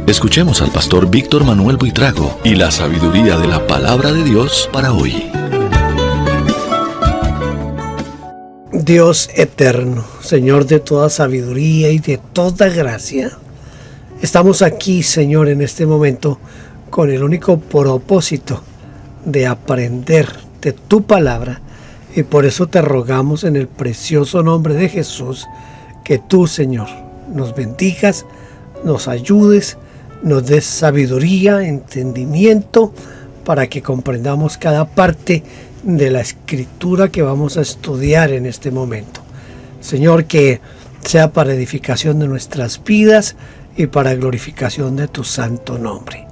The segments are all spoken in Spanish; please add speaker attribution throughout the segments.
Speaker 1: Escuchemos al pastor Víctor Manuel Buitrago y la sabiduría de la palabra de Dios para hoy.
Speaker 2: Dios eterno, Señor de toda sabiduría y de toda gracia, estamos aquí, Señor, en este momento con el único propósito de aprender de tu palabra, y por eso te rogamos en el precioso nombre de Jesús que tú, Señor, nos bendigas, nos ayudes, nos des sabiduría, entendimiento, para que comprendamos cada parte de la escritura que vamos a estudiar en este momento. Señor, que sea para edificación de nuestras vidas y para glorificación de tu santo nombre.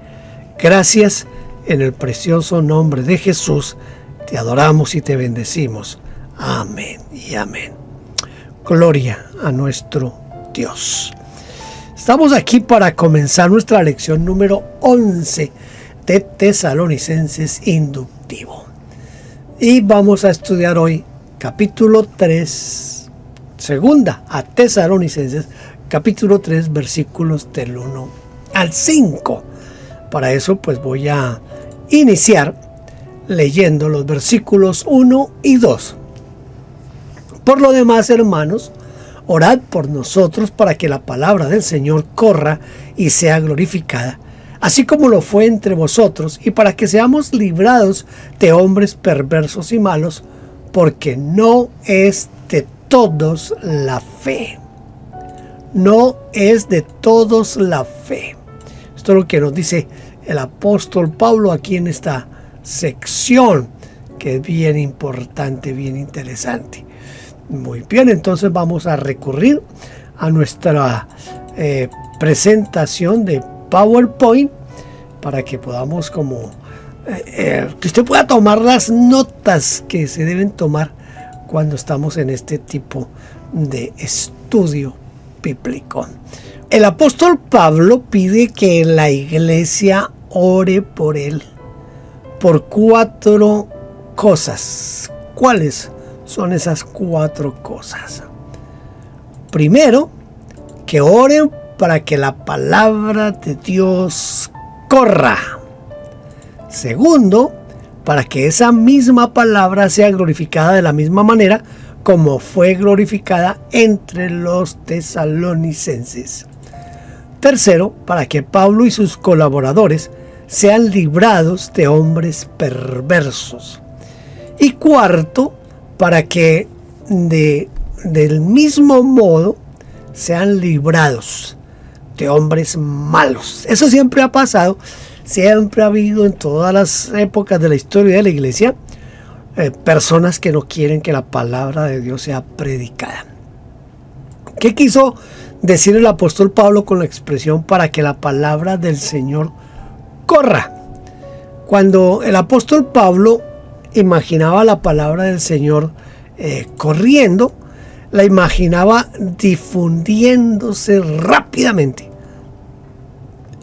Speaker 2: Gracias, en el precioso nombre de Jesús, te adoramos y te bendecimos. Amén y amén. Gloria a nuestro Dios. Estamos aquí para comenzar nuestra lección número 11 de Tesalonicenses Inductivo. Y vamos a estudiar hoy capítulo 3, segunda a Tesalonicenses, capítulo 3, versículos del 1 al 5. Para eso pues voy a iniciar leyendo los versículos 1 y 2. Por lo demás, hermanos, orad por nosotros para que la palabra del Señor corra y sea glorificada, así como lo fue entre vosotros, y para que seamos librados de hombres perversos y malos, porque no es de todos la fe. No es de todos la fe. Esto es lo que nos dice el apóstol Pablo aquí en esta sección, que es bien importante, bien interesante. Muy bien, entonces vamos a recurrir a nuestra presentación de PowerPoint para que podamos que usted pueda tomar las notas que se deben tomar cuando estamos en este tipo de estudio bíblico. El apóstol Pablo pide que la iglesia ore por él por 4 cosas. ¿Cuáles son esas 4 cosas? Primero, que oren para que la palabra de Dios corra. Segundo, para que esa misma palabra sea glorificada de la misma manera como fue glorificada entre los tesalonicenses. Tercero, para que Pablo y sus colaboradores sean librados de hombres perversos. Y cuarto, para que del mismo modo sean librados de hombres malos. Eso siempre ha pasado, siempre ha habido en todas las épocas de la historia de la iglesia personas que no quieren que la palabra de Dios sea predicada. ¿Qué quiso decir el apóstol Pablo con la expresión para que la palabra del Señor corra? Cuando el apóstol Pablo imaginaba la palabra del Señor corriendo, la imaginaba difundiéndose rápidamente.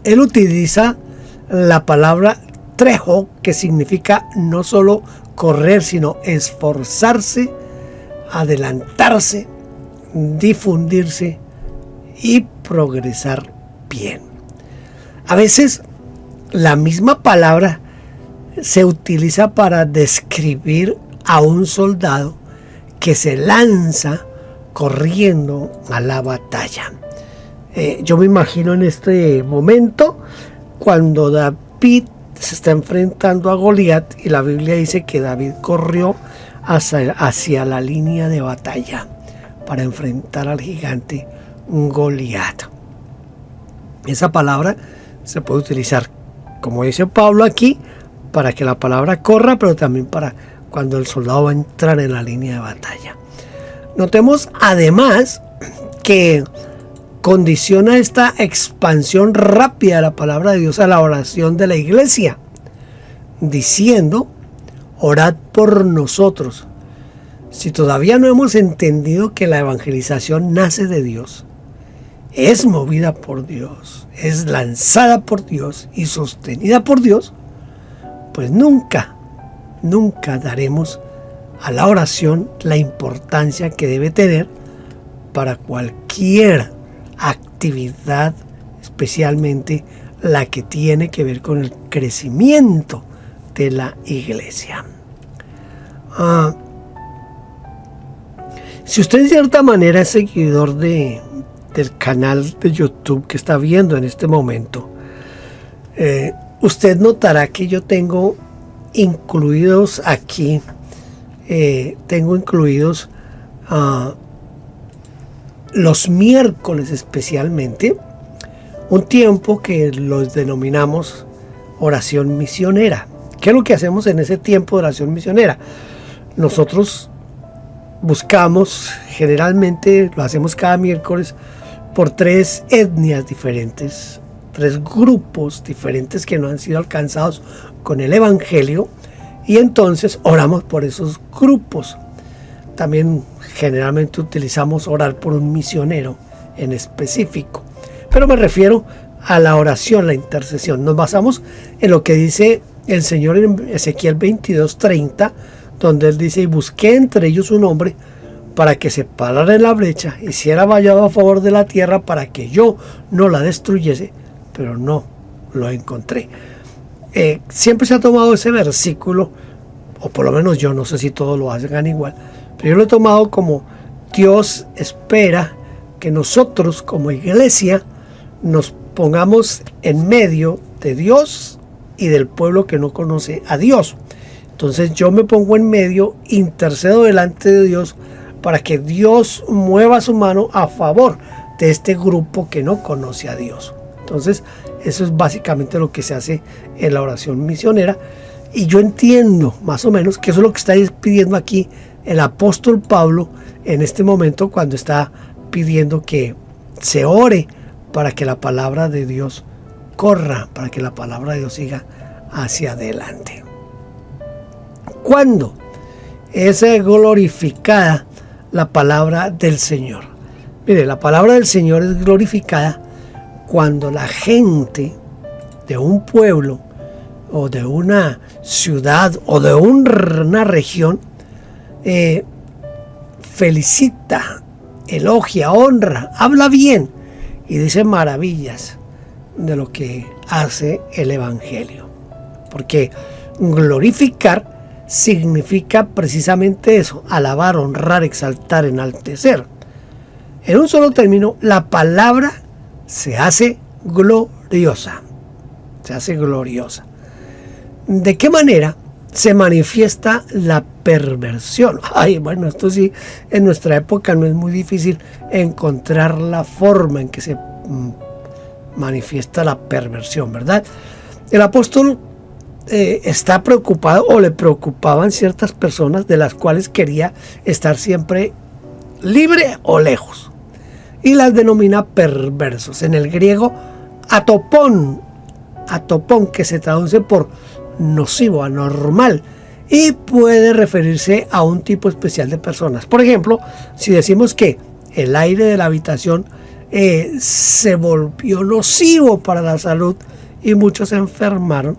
Speaker 2: Él utiliza la palabra trejo, que significa no solo correr, sino esforzarse, adelantarse, difundirse y progresar bien. A veces la misma palabra se utiliza para describir a un soldado que se lanza corriendo a la batalla. Yo me imagino en este momento cuando David se está enfrentando a Goliat, y la Biblia dice que David corrió hacia la línea de batalla para enfrentar al gigante Goliat. Esa palabra se puede utilizar, como dice Pablo aquí, para que la palabra corra, pero también para cuando el soldado va a entrar en la línea de batalla. Notemos además que condiciona esta expansión rápida de la palabra de Dios a la oración de la iglesia, diciendo: orad por nosotros. Si todavía no hemos entendido que la evangelización nace de Dios, es movida por Dios, es lanzada por Dios y sostenida por Dios, pues nunca daremos a la oración la importancia que debe tener para cualquier actividad, especialmente la que tiene que ver con el crecimiento de la iglesia. Si usted en cierta manera es seguidor del canal de YouTube que está viendo en este momento, usted notará que yo tengo incluidos aquí, los miércoles especialmente, un tiempo que los denominamos oración misionera. ¿Qué es lo que hacemos en ese tiempo de oración misionera? Nosotros buscamos, generalmente lo hacemos cada miércoles, por 3 etnias diferentes, 3 grupos diferentes que no han sido alcanzados con el Evangelio, y entonces oramos por esos grupos. También generalmente utilizamos orar por un misionero en específico, pero me refiero a la oración, la intercesión. Nos basamos en lo que dice el Señor en Ezequiel 22:30, donde Él dice: y busqué entre ellos un hombre para que se parara en la brecha, hiciera vallado a favor de la tierra para que yo no la destruyese, pero no lo encontré. Siempre se ha tomado ese versículo, o por lo menos yo, no sé si todos lo hagan igual, pero yo lo he tomado como Dios espera que nosotros como iglesia nos pongamos en medio de Dios y del pueblo que no conoce a Dios. Entonces yo me pongo en medio, intercedo delante de Dios para que Dios mueva su mano a favor de este grupo que no conoce a Dios. Entonces eso es básicamente lo que se hace en la oración misionera, y yo entiendo más o menos que eso es lo que está pidiendo aquí el apóstol Pablo en este momento, cuando está pidiendo que se ore para que la palabra de Dios corra, para que la palabra de Dios siga hacia adelante. ¿Cuándo es glorificada la palabra del Señor? Mire, la palabra del Señor es glorificada cuando la gente de un pueblo o de una ciudad o de una región felicita, elogia, honra, habla bien y dice maravillas de lo que hace el Evangelio. Porque glorificar significa precisamente eso: alabar, honrar, exaltar, enaltecer. En un solo término, la palabra se hace gloriosa. Se hace gloriosa. ¿De qué manera se manifiesta la perversión? Bueno, esto sí, en nuestra época no es muy difícil encontrar la forma en que se manifiesta la perversión, ¿verdad? El apóstol está preocupado, o le preocupaban ciertas personas de las cuales quería estar siempre libre o lejos, y las denomina perversos. En el griego, atopón, que se traduce por nocivo, anormal, y puede referirse a un tipo especial de personas. Por ejemplo, si decimos que el aire de la habitación se volvió nocivo para la salud y muchos se enfermaron,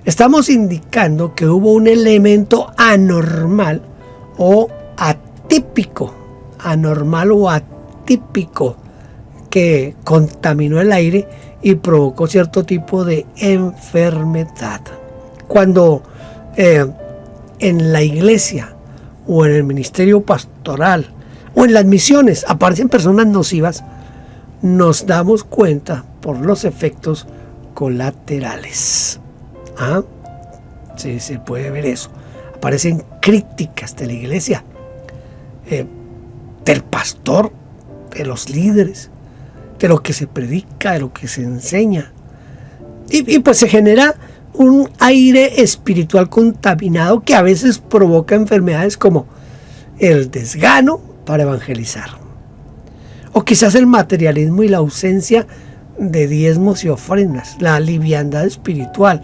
Speaker 2: estamos indicando que hubo un elemento anormal o atípico, que contaminó el aire y provocó cierto tipo de enfermedad. Cuando en la iglesia o en el ministerio pastoral o en las misiones aparecen personas nocivas, nos damos cuenta por los efectos colaterales. Sí, se puede ver eso. Aparecen críticas de la iglesia, del pastor, de los líderes, de lo que se predica, de lo que se enseña. Y pues se genera un aire espiritual contaminado que a veces provoca enfermedades como el desgano para evangelizar, o quizás el materialismo y la ausencia de diezmos y ofrendas, la liviandad espiritual,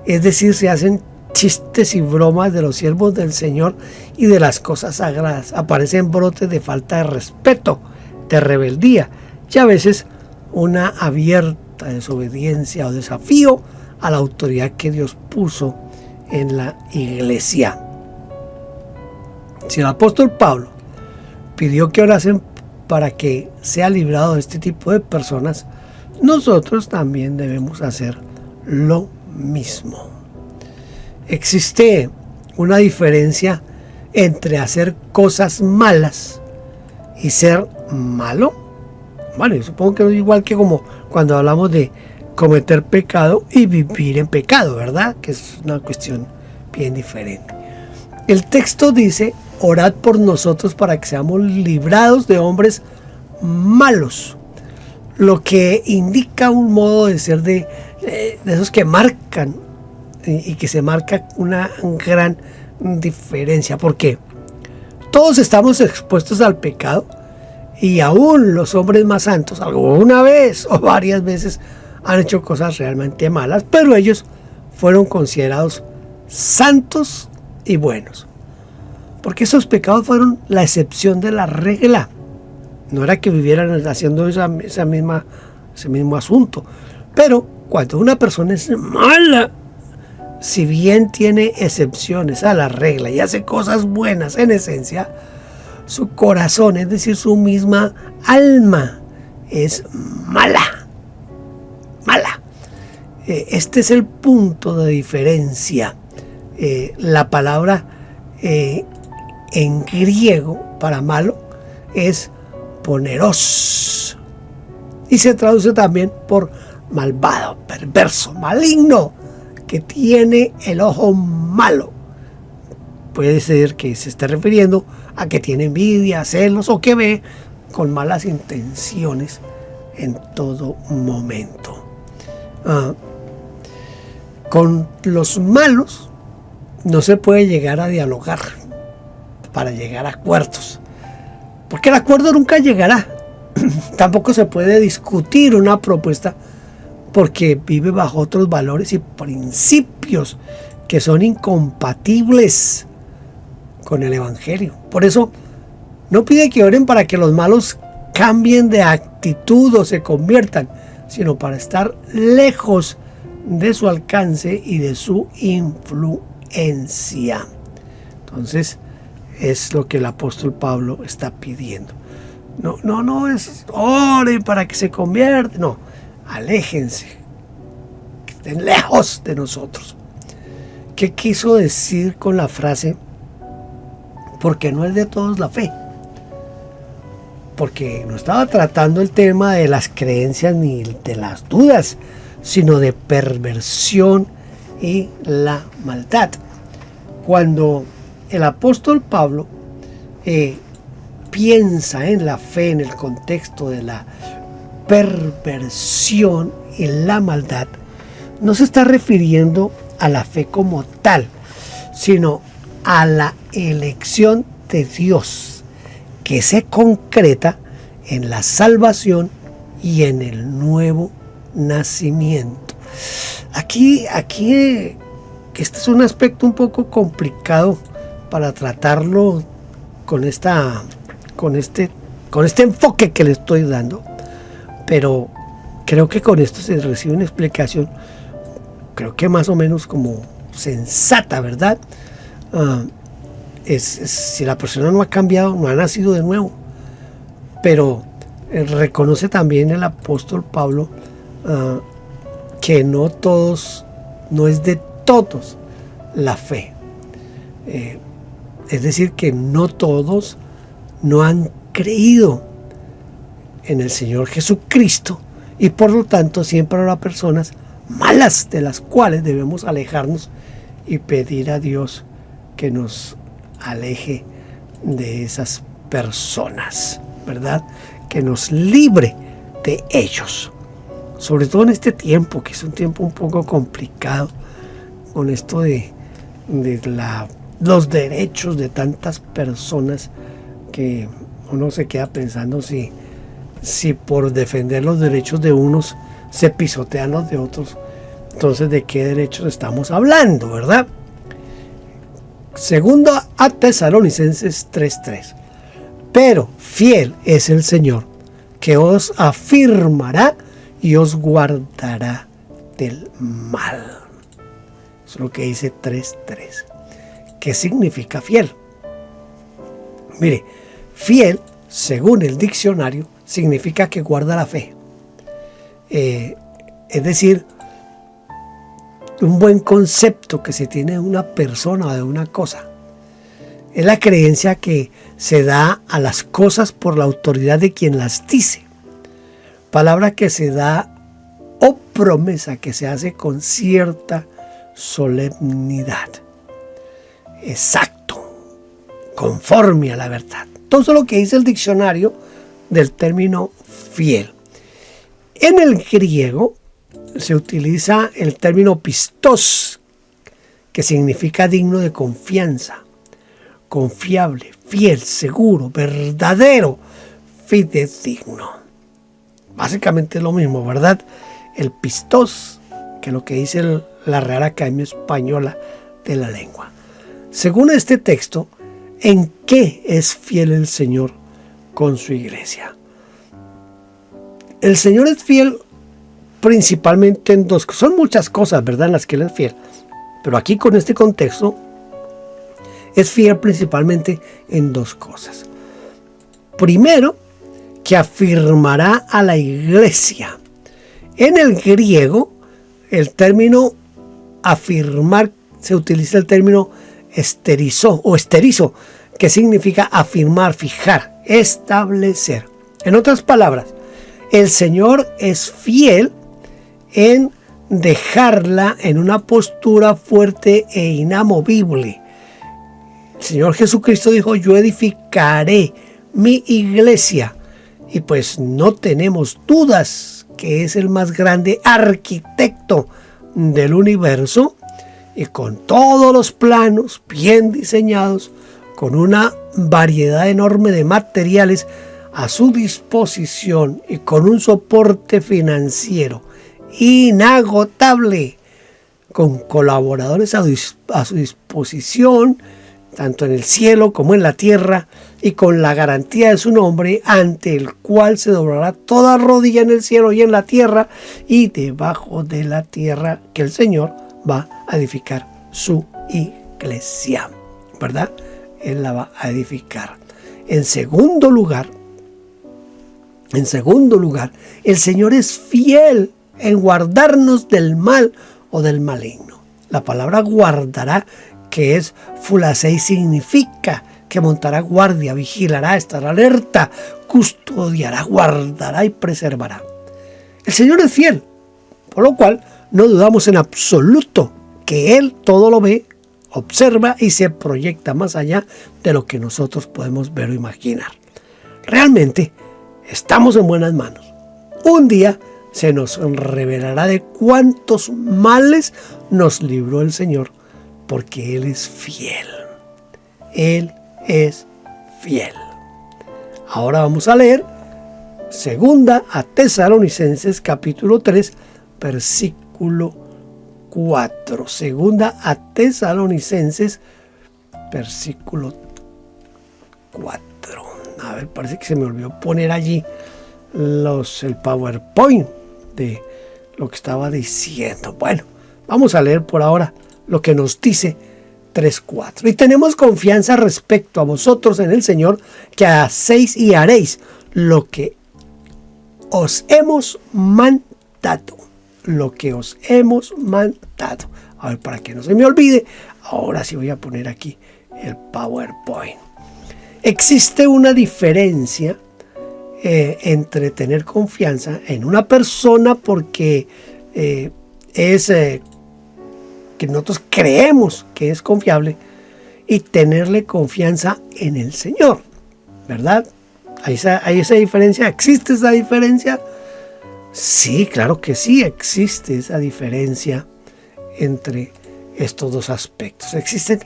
Speaker 2: es decir, se hacen chistes y bromas de los siervos del Señor y de las cosas sagradas, aparecen brotes de falta de respeto, de rebeldía, y a veces una abierta desobediencia o desafío a la autoridad que Dios puso en la iglesia. Si el apóstol Pablo pidió que orasen para que sea librado de este tipo de personas, nosotros también debemos hacer lo mismo. Existe una diferencia entre hacer cosas malas y ser malo. Bueno, yo supongo que es igual que como cuando hablamos de cometer pecado y vivir en pecado, ¿verdad? Que es una cuestión bien diferente. El texto dice: orad por nosotros para que seamos librados de hombres malos, lo que indica un modo de ser de esos que marcan y que se marca una gran diferencia, porque todos estamos expuestos al pecado, y aún los hombres más santos alguna vez o varias veces han hecho cosas realmente malas, pero ellos fueron considerados santos y buenos, porque esos pecados fueron la excepción de la regla. No era que vivieran haciendo ese mismo asunto, pero cuando una persona es mala, si bien tiene excepciones a la regla y hace cosas buenas en esencia, su corazón, es decir, su misma alma, es mala. Este es el punto de diferencia. La palabra en griego para malo es poneros, y se traduce también por malvado, perverso, maligno, que tiene el ojo malo. Puede ser que se esté refiriendo a que tiene envidia, celos, o que ve con malas intenciones en todo momento. Con los malos no se puede llegar a dialogar para llegar a acuerdos, porque el acuerdo nunca llegará. Tampoco se puede discutir una propuesta, porque vive bajo otros valores y principios que son incompatibles con el Evangelio. Por eso no pide que oren para que los malos cambien de actitud o se conviertan, sino para estar lejos de su alcance y de su influencia. Entonces es lo que el apóstol Pablo está pidiendo. No es oren para que se conviertan, no, aléjense, que estén lejos de nosotros. ¿Qué quiso decir con la frase porque no es de todos la fe? Porque no estaba tratando el tema de las creencias ni de las dudas, sino de perversión y la maldad. Cuando el apóstol Pablo piensa en la fe en el contexto de la perversión y la maldad, no se está refiriendo a la fe como tal, sino a la elección de Dios, que se concreta en la salvación y en el nuevo nacimiento. Aquí este es un aspecto un poco complicado para tratarlo con este enfoque que le estoy dando, pero creo que con esto se recibe una explicación, creo que más o menos como sensata, ¿verdad? Si la persona no ha cambiado, no ha nacido de nuevo, pero reconoce también el apóstol Pablo que no es de todos la fe. Es decir, que no todos no han creído en el Señor Jesucristo, y por lo tanto siempre habrá personas malas de las cuales debemos alejarnos y pedir a Dios que nos aleje de esas personas, ¿verdad? Que nos libre de ellos, sobre todo en este tiempo, que es un tiempo un poco complicado, con esto de los derechos de tantas personas, que uno se queda pensando si por defender los derechos de unos se pisotean los de otros. Entonces, ¿de qué derechos estamos hablando, verdad? Segundo a Tesalonicenses 3:3. Pero fiel es el Señor, que os afirmará y os guardará del mal. Eso es lo que dice 3:3. ¿Qué significa fiel? Mire, fiel según el diccionario, significa que guarda la fe. Es decir, un buen concepto que se tiene de una persona o de una cosa. Es la creencia que se da a las cosas por la autoridad de quien las dice. Palabra que se da o promesa que se hace con cierta solemnidad. Exacto, conforme a la verdad. Todo eso es lo que dice el diccionario del término fiel. En el griego se utiliza el término pistos, que significa digno de confianza, confiable, fiel, seguro, verdadero, fidedigno. Básicamente es lo mismo, ¿verdad? El pistos, que lo que dice la Real Academia Española de la Lengua. Según este texto, ¿en qué es fiel el Señor con su iglesia? El Señor es fiel principalmente en dos cosas. Son muchas cosas, ¿verdad?, en las que Él es fiel. Pero aquí con este contexto, es fiel principalmente en dos cosas. Primero, que afirmará a la iglesia. En el griego, el término afirmar, se utiliza el término esterizo, que significa afirmar, fijar, establecer. En otras palabras, el Señor es fiel en dejarla en una postura fuerte e inamovible. El Señor Jesucristo dijo: yo edificaré mi iglesia. Y pues no tenemos dudas que es el más grande arquitecto del universo, y con todos los planos bien diseñados, con una variedad enorme de materiales a su disposición y con un soporte financiero inagotable, con colaboradores a su disposición, tanto en el cielo como en la tierra, y con la garantía de su nombre, ante el cual se doblará toda rodilla en el cielo y en la tierra y debajo de la tierra, que el Señor va a edificar su iglesia, ¿verdad? Él la va a edificar. En segundo lugar, el Señor es fiel en guardarnos del mal o del maligno. La palabra guardará, que es fulasei, significa que montará guardia, vigilará, estará alerta, custodiará, guardará y preservará. El Señor es fiel, por lo cual no dudamos en absoluto que Él todo lo ve, observa y se proyecta más allá de lo que nosotros podemos ver o imaginar. Realmente estamos en buenas manos. Un día se nos revelará de cuántos males nos libró el Señor, porque Él es fiel. Él es fiel. Ahora vamos a leer segunda a Tesalonicenses capítulo 3 versículo 4. Segunda a Tesalonicenses versículo 4. A ver, parece que se me olvidó poner allí el PowerPoint de lo que estaba diciendo. Bueno, vamos a leer por ahora lo que nos dice 3:4. Y tenemos confianza respecto a vosotros en el Señor, que hacéis y haréis lo que os hemos mandado. Lo que os hemos mandado. A ver, para que no se me olvide, ahora sí voy a poner aquí el PowerPoint. Existe una diferencia entre tener confianza en una persona porque que nosotros creemos que es confiable, y tenerle confianza en el Señor, ¿verdad? ¿Hay esa diferencia? ¿Existe esa diferencia? Sí, claro que sí, existe esa diferencia entre estos dos aspectos. Existen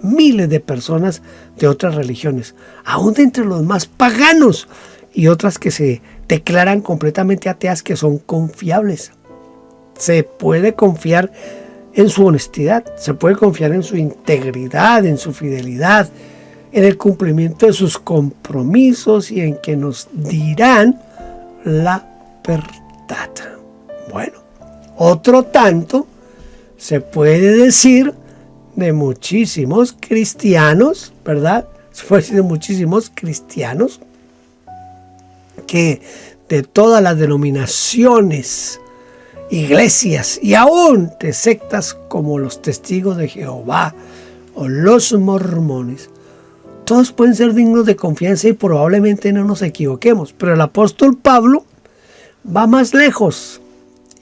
Speaker 2: miles de personas de otras religiones, aún de entre los más paganos, y otras que se declaran completamente ateas, que son confiables. Se puede confiar en su honestidad, se puede confiar en su integridad, en su fidelidad, en el cumplimiento de sus compromisos y en que nos dirán la verdad. Bueno, otro tanto se puede decir de muchísimos cristianos, ¿verdad? Se puede decir de muchísimos cristianos que de todas las denominaciones, iglesias y aún de sectas como los Testigos de Jehová o los mormones, todos pueden ser dignos de confianza y probablemente no nos equivoquemos, pero el apóstol Pablo va más lejos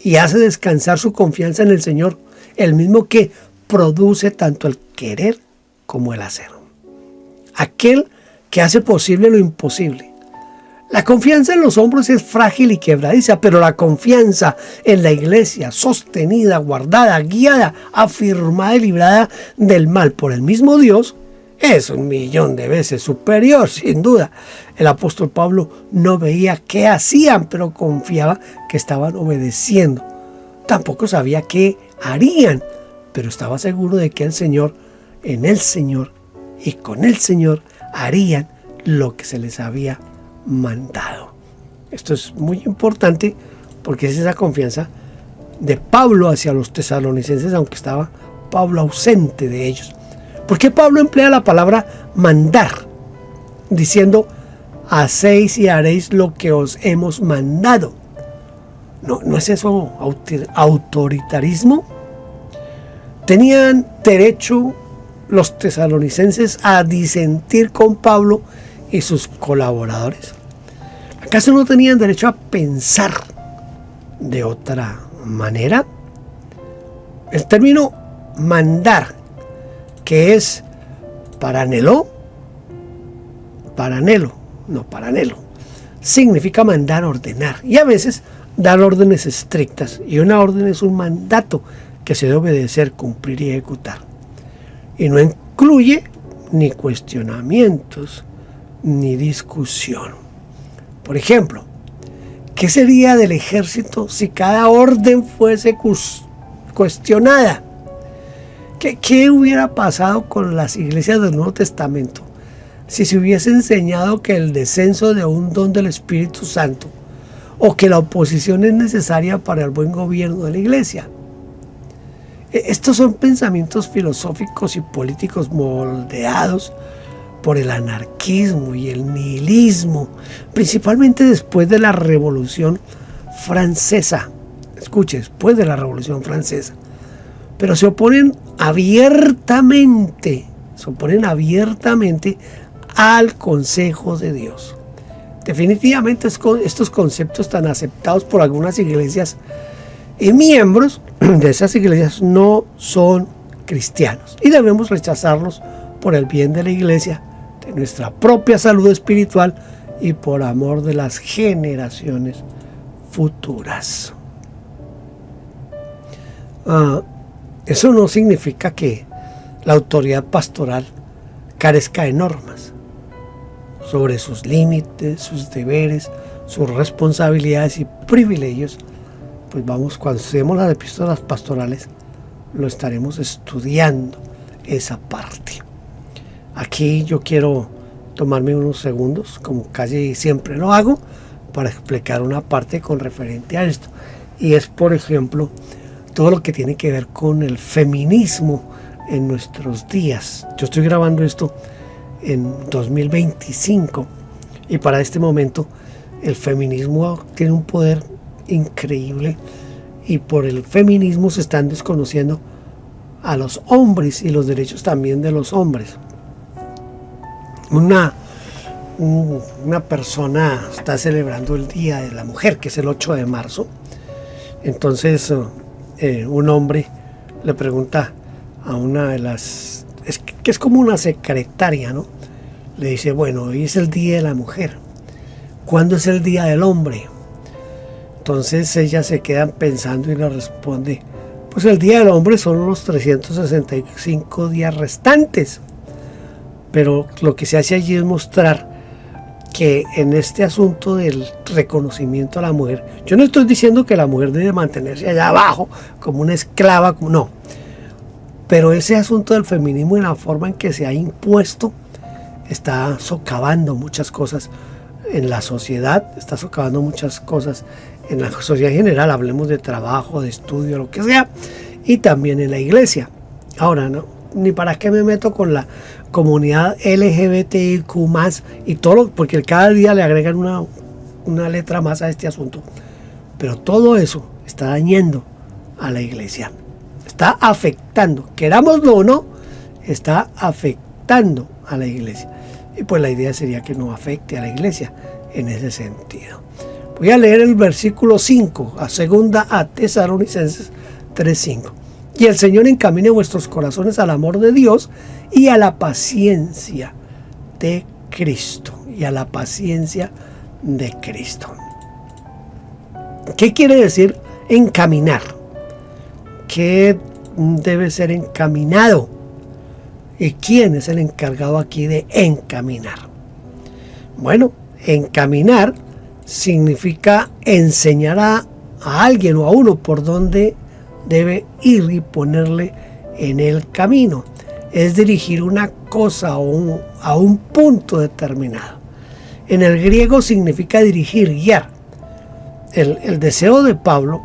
Speaker 2: y hace descansar su confianza en el Señor, el mismo que produce tanto el querer como el hacer. Aquel que hace posible lo imposible. La confianza en los hombres es frágil y quebradiza, pero la confianza en la iglesia, sostenida, guardada, guiada, afirmada y librada del mal por el mismo Dios, es 1.000.000 de veces superior, sin duda. El apóstol Pablo no veía qué hacían, pero confiaba que estaban obedeciendo. Tampoco sabía qué harían, pero estaba seguro de que el Señor, en el Señor y con el Señor, harían lo que se les había mandado. Esto es muy importante porque es esa confianza de Pablo hacia los tesalonicenses, aunque estaba Pablo ausente de ellos. ¿Por qué Pablo emplea la palabra mandar? Diciendo, hacéis y haréis lo que os hemos mandado. ¿No es eso autoritarismo? ¿Tenían derecho los tesalonicenses a disentir con Pablo y sus colaboradores? ¿Acaso no tenían derecho a pensar de otra manera? El término mandar, que es paranelo, significa mandar, ordenar, y a veces dar órdenes estrictas, y una orden es un mandato que se debe obedecer, cumplir y ejecutar, y no incluye ni cuestionamientos ni discusión. Por ejemplo, ¿qué sería del ejército si cada orden fuese cuestionada? ¿Qué hubiera pasado con las iglesias del Nuevo Testamento si se hubiese enseñado que el descenso de un don del Espíritu Santo o que la oposición es necesaria para el buen gobierno de la iglesia? Estos son pensamientos filosóficos y políticos moldeados por el anarquismo y el nihilismo, principalmente después de la Revolución Francesa. Escuche, después de la Revolución Francesa. Pero se oponen abiertamente al consejo de Dios. Definitivamente estos conceptos tan aceptados por algunas iglesias y miembros de esas iglesias no son cristianos y debemos rechazarlos por el bien de la iglesia, de nuestra propia salud espiritual y por amor de las generaciones futuras. Eso no significa que la autoridad pastoral carezca de normas sobre sus límites, sus deberes, sus responsabilidades y privilegios. Pues cuando estudiemos las epístolas pastorales, lo estaremos estudiando esa parte. Aquí yo quiero tomarme unos segundos, como casi siempre lo hago, para explicar una parte con referente a esto. Y es, por ejemplo, todo lo que tiene que ver con el feminismo en nuestros días. Yo estoy grabando esto en 2025 y para este momento el feminismo tiene un poder increíble y por el feminismo se están desconociendo a los hombres y los derechos también de los hombres. Una persona está celebrando el Día de la Mujer, que es el 8 de marzo. Entonces un hombre le pregunta a una de las, que es como una secretaria, ¿no? Le dice, bueno, hoy es el Día de la Mujer, ¿cuándo es el Día del Hombre? Entonces ella se queda pensando y le responde, pues el Día del Hombre son los 365 días restantes. Pero lo que se hace allí es mostrar que en este asunto del reconocimiento a la mujer, yo no estoy diciendo que la mujer debe mantenerse allá abajo como una esclava, no. Pero ese asunto del feminismo y la forma en que se ha impuesto está socavando muchas cosas en la sociedad, está socavando muchas cosas en la sociedad en general, hablemos de trabajo, de estudio, lo que sea, y también en la iglesia. Ahora, no, ni para qué me meto con la comunidad LGBTIQ+, y todo, porque cada día le agregan una letra más a este asunto. Pero todo eso está dañando a la iglesia. Está afectando, querámoslo o no, está afectando a la iglesia. Y pues la idea sería que no afecte a la iglesia en ese sentido. Voy a leer el versículo 5, a segunda a Tesalonicenses 3:5. Y el Señor encamine vuestros corazones al amor de Dios y a la paciencia de Cristo. Y a la paciencia de Cristo. ¿Qué quiere decir encaminar? ¿Qué debe ser encaminado? ¿Y quién es el encargado aquí de encaminar? Bueno, encaminar significa enseñar a alguien o a uno por dónde debe ir y ponerle en el camino. Es dirigir una cosa a un punto determinado. En el griego significa dirigir, guiar. El deseo de Pablo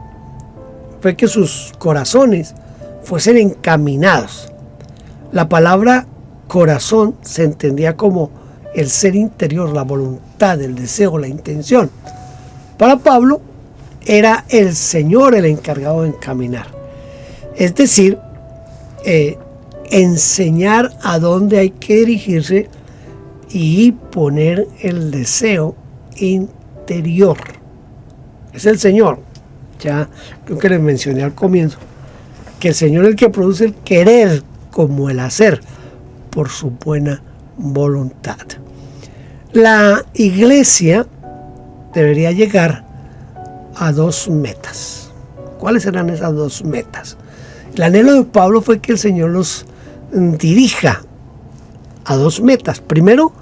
Speaker 2: fue que sus corazones fuesen encaminados. La palabra corazón se entendía como el ser interior, la voluntad, el deseo, la intención. Para Pablo era el Señor el encargado de encaminar. Es decir, enseñar a dónde hay que dirigirse y poner el deseo interior. Es el Señor. Ya creo que les mencioné al comienzo que el Señor es el que produce el querer como el hacer por su buena voluntad. La iglesia debería llegar a dos metas. ¿Cuáles serán esas dos metas? El anhelo de Pablo fue que el Señor los dirija a dos metas. Primero,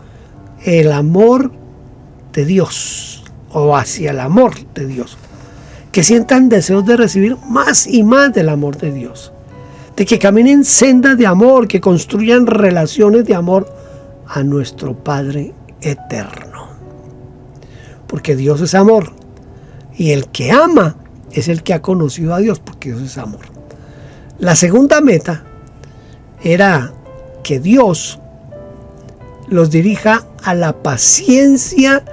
Speaker 2: el amor de Dios, o hacia el amor de Dios. Que sientan deseos de recibir más y más del amor de Dios. De que caminen sendas de amor, que construyan relaciones de amor a nuestro Padre eterno. Porque Dios es amor. Y el que ama es el que ha conocido a Dios, porque Dios es amor. La segunda meta era que Dios los dirija a la paciencia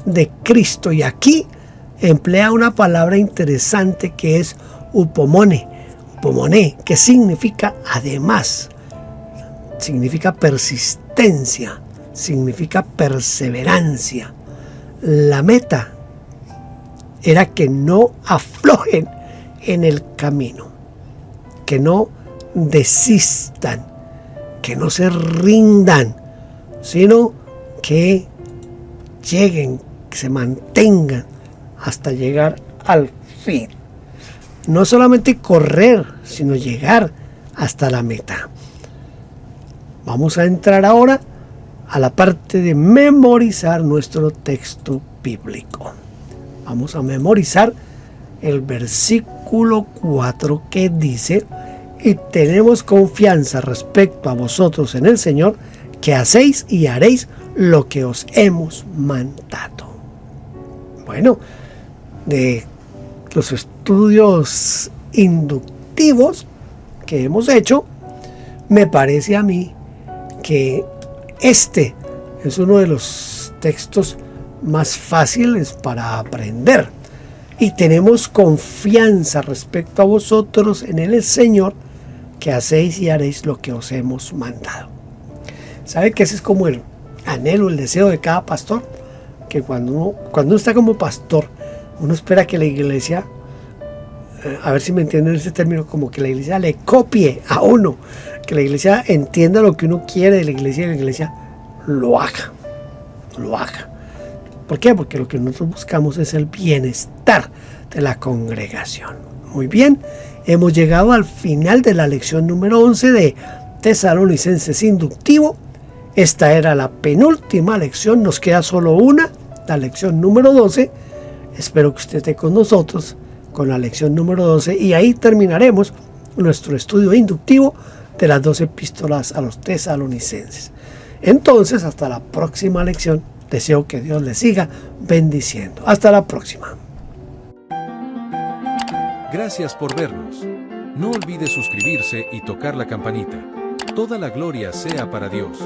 Speaker 2: de Cristo. Y aquí emplea una palabra interesante que es upomone, que significa además, significa persistencia, significa perseverancia. La meta era que no aflojen en el camino, que no desistan, que no se rindan, sino que lleguen, que se mantengan hasta llegar al fin. No solamente correr, sino llegar hasta la meta. Vamos a entrar ahora a la parte de memorizar nuestro texto bíblico. Vamos a memorizar el versículo 4 que dice: y tenemos confianza respecto a vosotros en el Señor, que hacéis y haréis lo que os hemos mandado. Bueno, de los estudios inductivos que hemos hecho, me parece a mí que este es uno de los textos más fáciles para aprender. Y tenemos confianza respecto a vosotros en el Señor, que hacéis y haréis lo que os hemos mandado. ¿Sabe que ese es como el anhelo, el deseo de cada pastor? Que cuando uno está como pastor, uno espera que la iglesia, a ver si me entienden ese término, como que la iglesia le copie a uno, que la iglesia entienda lo que uno quiere de la iglesia y la iglesia lo haga. ¿Por qué? Porque lo que nosotros buscamos es el bienestar de la congregación. Muy bien, hemos llegado al final de la lección número 11 de Tesalonicenses Inductivo. Esta era la penúltima lección, nos queda solo una, la lección número 12. Espero que usted esté con nosotros con la lección número 12 y ahí terminaremos nuestro estudio inductivo de las 2 epístolas a los tesalonicenses. Entonces, hasta la próxima lección. Deseo que Dios les siga bendiciendo. Hasta la próxima.
Speaker 3: Gracias por vernos. No olvide suscribirse y tocar la campanita. Toda la gloria sea para Dios.